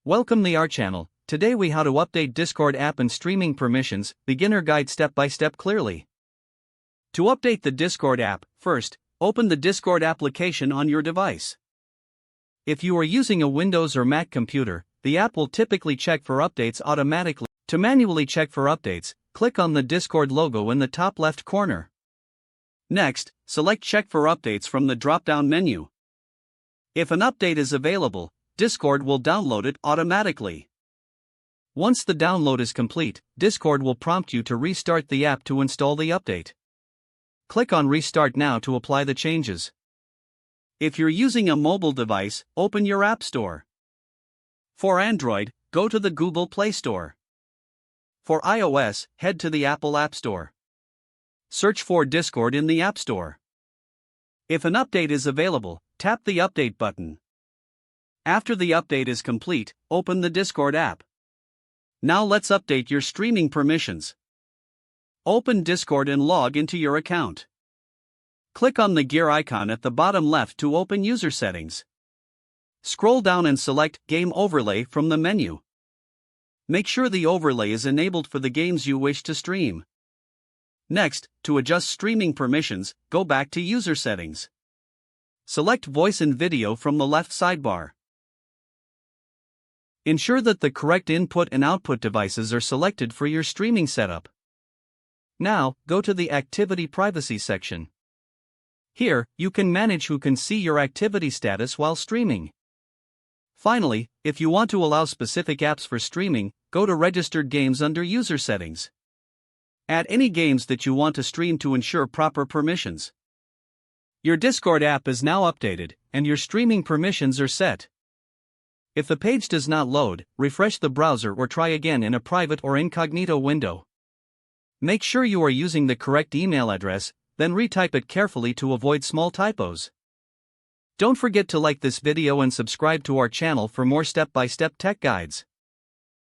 Welcome to our channel. Today we how to update Discord app and streaming permissions, beginner guide step by step clearly. To update the Discord app, first, open the Discord application on your device. If you are using a Windows or Mac computer, the app will typically check for updates automatically. To manually check for updates, click on the Discord logo in the top left corner. Next, select Check for Updates from the drop-down menu. If an update is available, Discord will download it automatically. Once the download is complete, Discord will prompt you to restart the app to install the update. Click on Restart Now to apply the changes. If you're using a mobile device, open your App Store. For Android, go to the Google Play Store. For iOS, head to the Apple App Store. Search for Discord in the App Store. If an update is available, tap the Update button. After the update is complete, open the Discord app. Now let's update your streaming permissions. Open Discord and log into your account. Click on the gear icon at the bottom left to open user settings. Scroll down and select Game Overlay from the menu. Make sure the overlay is enabled for the games you wish to stream. Next, to adjust streaming permissions, go back to User Settings. Select Voice and Video from the left sidebar. Ensure that the correct input and output devices are selected for your streaming setup. Now, go to the Activity Privacy section. Here, you can manage who can see your activity status while streaming. Finally, if you want to allow specific apps for streaming, go to Registered Games under User Settings. Add any games that you want to stream to ensure proper permissions. Your Discord app is now updated, and your streaming permissions are set. If the page does not load, refresh the browser or try again in a private or incognito window. Make sure you are using the correct email address, then retype it carefully to avoid small typos. Don't forget to like this video and subscribe to our channel for more step-by-step tech guides.